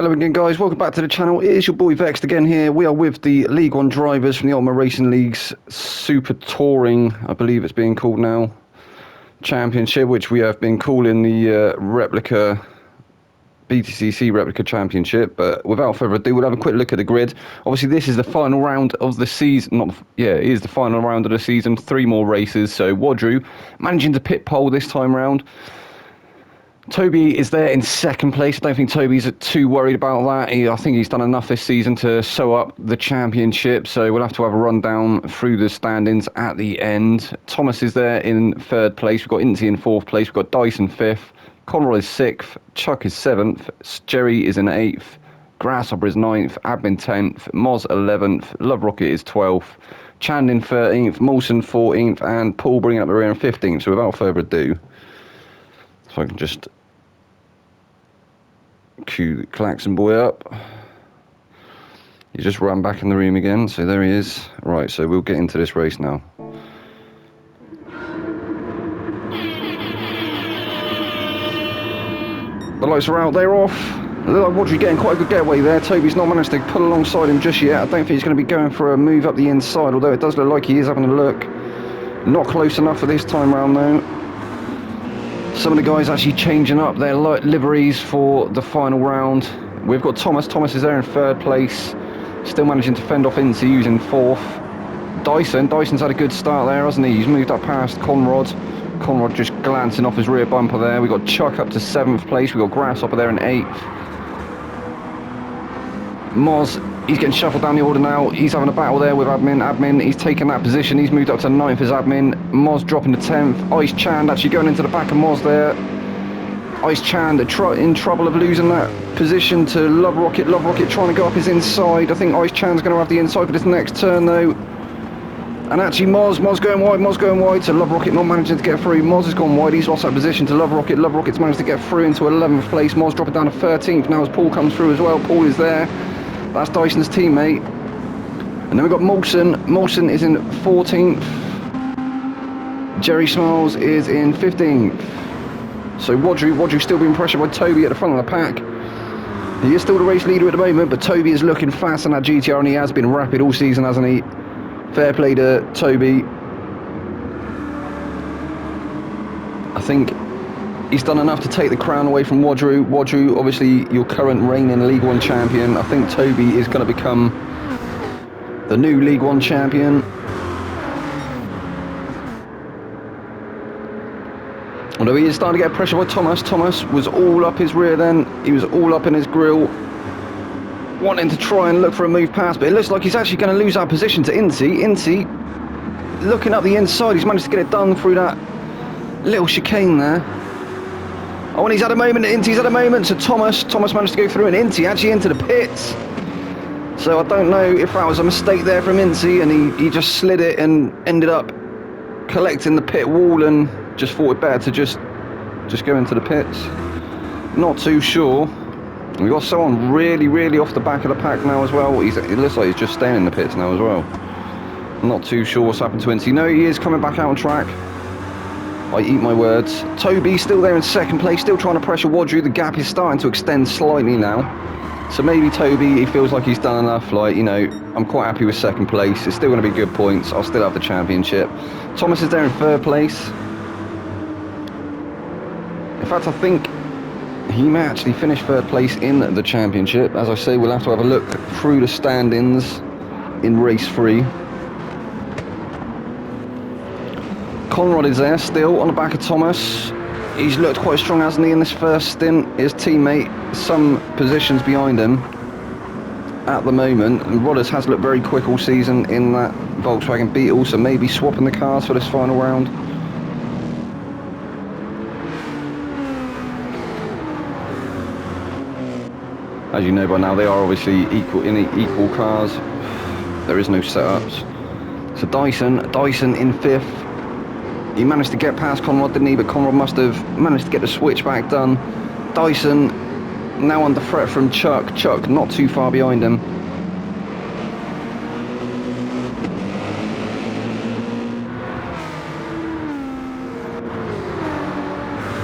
Hello again, guys. Welcome back to the channel. It is your boy Vexed again here. We are with the League One drivers from the Ultimate Racing League's Super Touring, I believe it's being called now, Championship, which we have been calling the Replica Btcc Replica Championship. But without further ado, we'll have a quick look at the grid. Obviously, this is the final round of the season. It is the final round of the season. 3 more races. So Wadru managing to pit pole this time round. Toby is there in second place. I don't think Toby's too worried about that. I think he's done enough this season to sew up the championship, so we'll have to have a rundown through the standings at the end. Thomas is there in third place. We've got Incy in fourth place. We've got Dyson fifth. Conroy is sixth. Chuck is seventh. Jerry is in eighth. Grasshopper is ninth. Admin 10th. Moz 11th. Love Rocket is 12th. Chand in 13th. Molson 14th. And Paul bringing up the rear in 15th. So without further ado, if I can just cue the klaxon boy up. He just ran back in the room again, so there he is. Right, so we'll get into this race now. The lights are out, they're off. Look like Wadru getting quite a good getaway there. Toby's not managed to pull alongside him just yet. I don't think he's going to be going for a move up the inside, although it does look like he is having a look. Not close enough for this time round though. Some of the guys actually changing up their liveries for the final round. We've got Thomas. Thomas is there in third place. Still managing to fend off Incy, who's in fourth. Dyson's had a good start there, hasn't he? He's moved up past Conrod. Conrod just glancing off his rear bumper there. We've got Chuck up to seventh place. We've got Grasshopper there in eighth. Moz, he's getting shuffled down the order now. He's having a battle there with Admin. He's taken that position. He's moved up to ninth as Admin. Moz dropping to 10th. Ice Chand actually going into the back of Moz there. Ice Chand in trouble of losing that position to Love Rocket. Love Rocket trying to go up his inside. I think Ice Chand's going to have the inside for this next turn though. And actually Moz going wide. So Love Rocket not managing to get through. Moz has gone wide. He's lost that position to Love Rocket. Love Rocket's managed to get through into 11th place. Moz dropping down to 13th now as Paul comes through as well. Paul is there. That's Dyson's teammate. And then we've got Molson. Molson is in 14th. Jerry Smiles is in 15th. So Wadru still being pressured by Toby at the front of the pack. He is still the race leader at the moment, but Toby is looking fast on that GTR, and he has been rapid all season, hasn't he? Fair play to Toby. I think he's done enough to take the crown away from Wadru. Wadru, obviously your current reigning League One champion. I think Toby is going to become the new League One champion. Although he is starting to get pressure by Thomas. Thomas was all up his rear then. He was all up in his grill, wanting to try and look for a move past, but it looks like he's actually going to lose that position to Incy. Incy looking up the inside. He's managed to get it done through that little chicane there. Oh, and he's had a moment. Incy's had a moment. So Thomas managed to go through, and Incy actually into the pits. So I don't know if that was a mistake there from Incy, and he just slid it and ended up collecting the pit wall, and just thought it better to just go into the pits. Not too sure. We've got someone really off the back of the pack now as well. It looks like he's just staying in the pits now as well. Not too sure what's happened to Incy. No, he is coming back out on track. I eat my words. Toby still there in second place, still trying to pressure Wadru. The gap is starting to extend slightly now. So maybe Toby, he feels like he's done enough. Like, you know, I'm quite happy with second place. It's still going to be good points. I'll still have the championship. Thomas is there in third place. In fact, I think he may actually finish third place in the championship. As I say, we'll have to have a look through the standings in race 3. Conrad is there still on the back of Thomas. He's looked quite strong, hasn't he, in this first stint. His teammate some positions behind him at the moment, and Rodders has looked very quick all season in that Volkswagen Beetle, so maybe swapping the cars for this final round. As you know by now, they are obviously equal cars. There is no setups. So Dyson in 5th. He managed to get past Conrad, didn't he? But Conrad must have managed to get the switchback done. Dyson now under threat from Chuck. Chuck not too far behind him.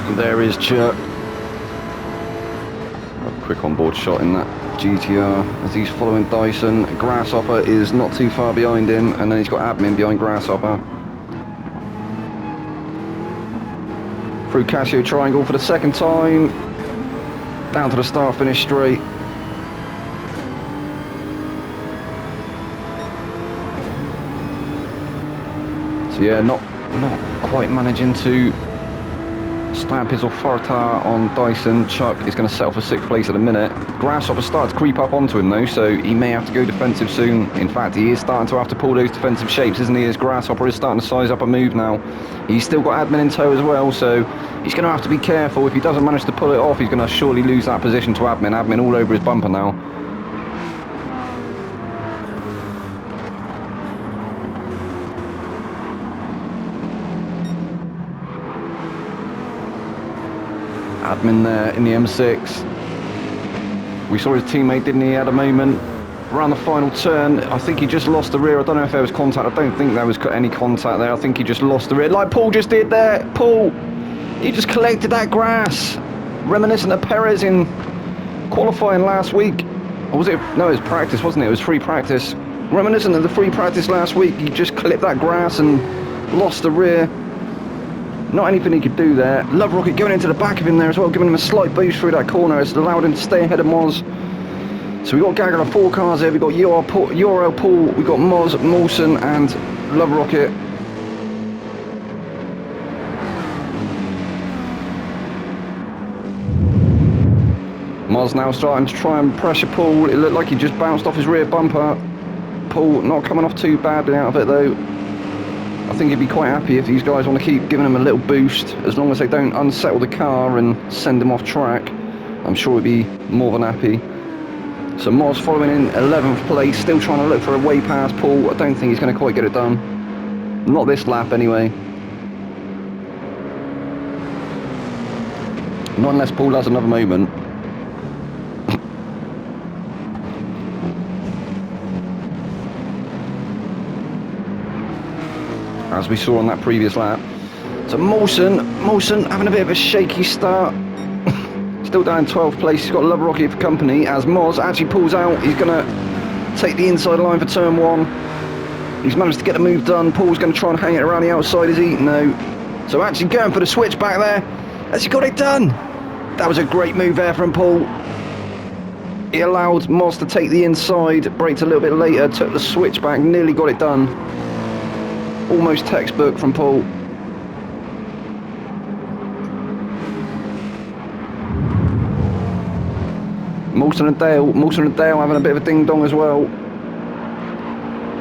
And there is Chuck. quick onboard shot in that GTR as he's following Dyson. Grasshopper is not too far behind him, and then he's got Admin behind Grasshopper. Through Casio Triangle for the second time, down to the start finish straight. So yeah, not quite managing to stamp his authority on Dyson. Chuck is going to settle for 6th place at the minute. Grasshopper started to creep up onto him though, so he may have to go defensive soon. In fact, he is starting to have to pull those defensive shapes, isn't he? As Grasshopper is starting to size up a move now. He's still got Admin in tow as well, so he's going to have to be careful. If he doesn't manage to pull it off, he's going to surely lose that position to Admin. Admin all over his bumper now. Admin there in the M6. We saw his teammate, didn't he, at a moment around the final turn. I think he just lost the rear. I don't know if there was contact. I don't think there was any contact there. I think he just lost the rear, like Paul just did there. Paul, he just collected that grass, reminiscent of Perez in qualifying last week. Or was it? No, it was practice, wasn't it? It was free practice. Reminiscent of the free practice last week. He just clipped that grass and lost the rear. Not anything he could do there. Love Rocket going into the back of him there as well, giving him a slight boost through that corner. It's allowed him to stay ahead of Moz. So we've got Gagger of 4 cars there. We've got URL Paul, we've got Moz, Mawson and Love Rocket. Moz now starting to try and pressure Paul. It looked like he just bounced off his rear bumper. Paul not coming off too badly out of it though. I think he'd be quite happy if these guys want to keep giving him a little boost, as long as they don't unsettle the car and send him off track. I'm sure he'd be more than happy. So Moz following in 11th place, still trying to look for a way past Paul. I don't think he's going to quite get it done. Not this lap anyway. Not unless Paul has another moment. As we saw on that previous lap. So Mawson having a bit of a shaky start. Still down in 12th place. He's got Love Rocket for company as Moz actually pulls out. He's going to take the inside line for turn 1. He's managed to get the move done. Paul's going to try and hang it around the outside, is he? No. So actually going for the switch back there. Has he got it done? That was a great move there from Paul. He allowed Moz to take the inside, braked a little bit later, took the switch back, nearly got it done. Almost textbook from Paul. Mawson and Dale having a bit of a ding-dong as well.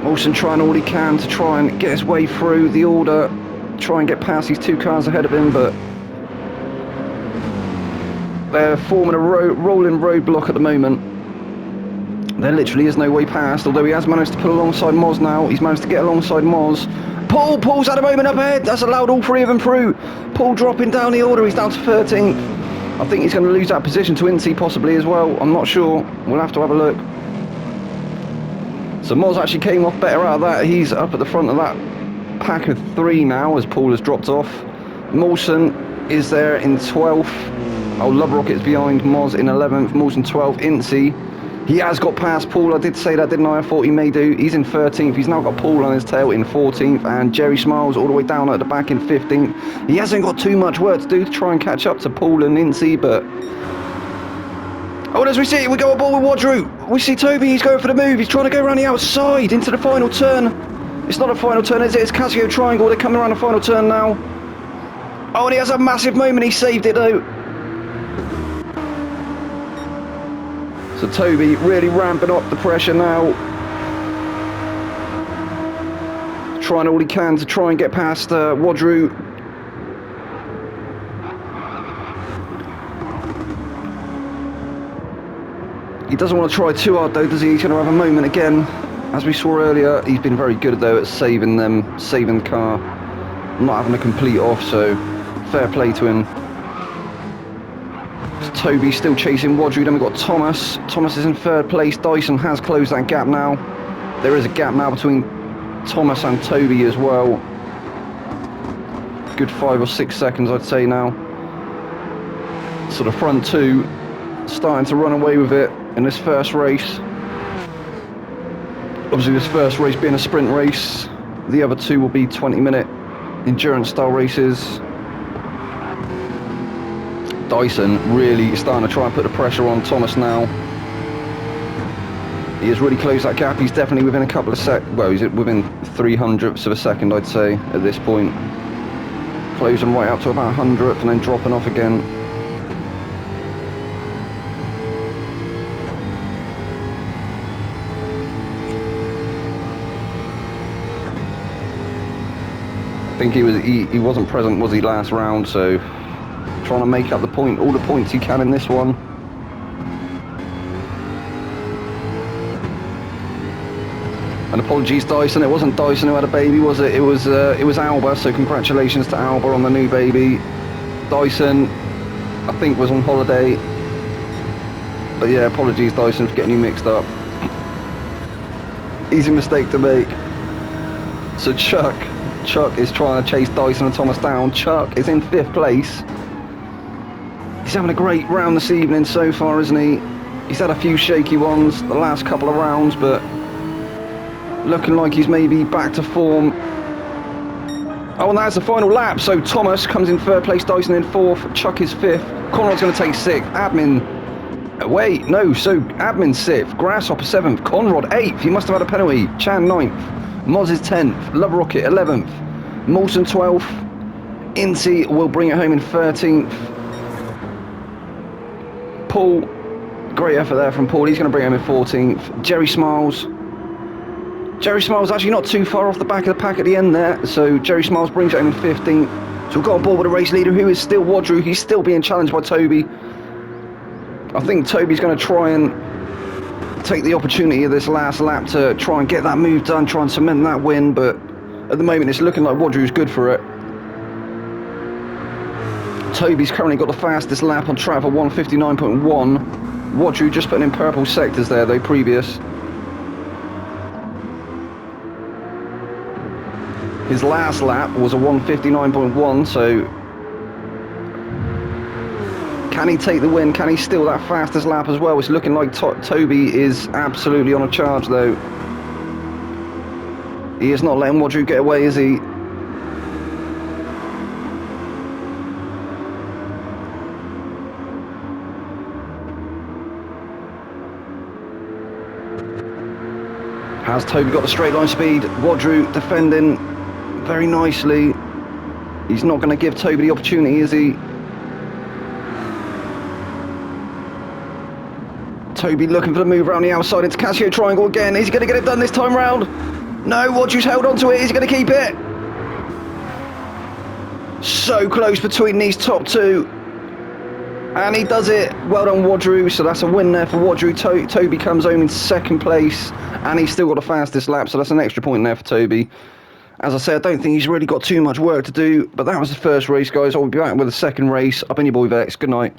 Mawson trying all he can to try and get his way through the order, try and get past these 2 cars ahead of him, but they're forming a rolling roadblock at the moment. There literally is no way past, although he has managed to pull alongside Moz now. He's managed to get alongside Moz. Paul's had a moment up ahead. That's allowed all 3 of them through. Paul dropping down the order. He's down to 13th. I think he's going to lose that position to Incy possibly as well. I'm not sure. We'll have to have a look. So Moz actually came off better out of that. He's up at the front of that pack of 3 now as Paul has dropped off. Mawson is there in 12th. Oh, Love Rocket's behind Moz in 11th. Mawson 12th. Incy. He has got past Paul. I did say that, didn't I? I thought he may do. He's in 13th. He's now got Paul on his tail in 14th. And Jerry Smiles all the way down at the back in 15th. He hasn't got too much work to do to try and catch up to Paul and Incy, but... Oh, as we see, we go aboard with Wadru. We see Toby. He's going for the move. He's trying to go around the outside into the final turn. It's not a final turn, is it? It's Casio Triangle. They're coming around the final turn now. Oh, and he has a massive moment. He saved it, though. So Toby really ramping up the pressure now. Trying all he can to try and get past Wadru. He doesn't want to try too hard though, does he? He's going to have a moment again. As we saw earlier, he's been very good though at saving the car. Not having a complete off, so fair play to him. Toby still chasing Wadru. Then we've got Thomas. Thomas is in 3rd place. Dyson has closed that gap now. There is a gap now between Thomas and Toby as well. Good 5 or 6 seconds, I'd say now. So the front 2 starting to run away with it in this first race. Obviously this first race being a sprint race, the other two will be 20-minute endurance style races. Dyson really starting to try and put the pressure on Thomas now. He has really closed that gap. He's definitely within a couple of well, he's within 300ths of a second, I'd say, at this point. Closing right up to about 100th and then dropping off again. I think he wasn't present, was he, last round, so trying to make up the point, all the points he can in this one. And apologies, Dyson, it wasn't Dyson who had a baby, was it? It was Alba, so congratulations to Alba on the new baby. Dyson, I think, was on holiday. But yeah, apologies, Dyson, for getting you mixed up. Easy mistake to make. So Chuck is trying to chase Dyson and Thomas down. Chuck is in 5th place. He's having a great round this evening so far, isn't he? He's had a few shaky ones the last couple of rounds, but looking like he's maybe back to form. Oh, and that's the final lap. So Thomas comes in 3rd place, Dyson in 4th, Chuck is 5th, Conrad's going to take 6th, Admin, wait, no, so Admin 6th, Grasshopper 7th, Conrad 8th, he must have had a penalty, Chan 9th, Moz is 10th, Love Rocket 11th, Molson 12th, Inti will bring it home in 13th, Paul, great effort there from Paul, he's going to bring it home in 14th, Jerry Smiles actually not too far off the back of the pack at the end there, so Jerry Smiles brings it home in 15th, so we've got a ball with a race leader who is still Wadru. He's still being challenged by Toby. I think Toby's going to try and take the opportunity of this last lap to try and get that move done, try and cement that win, but at the moment it's looking like Wadru's good for it. Toby's currently got the fastest lap on track for 159.1. Wadru just putting in purple sectors there though, previous. His last lap was a 159.1, so can he take the win? Can he steal that fastest lap as well? It's looking like Toby is absolutely on a charge though. He is not letting Wadru get away, is he? Has Toby got the straight line speed? Wadru defending very nicely. He's not going to give Toby the opportunity, is he? Toby looking for the move around the outside into Casio Triangle again. Is he going to get it done this time round? No, Wadru's held on to it. Is he going to keep it? So close between these top two. And he does it. Well done, Wadru. So that's a win there for Wadru. Toby comes home in 2nd place. And he's still got the fastest lap. So that's an extra point there for Toby. As I said, I don't think he's really got too much work to do. But that was the first race, guys. I'll be back with the second race. I've been your boy Vex. Good night.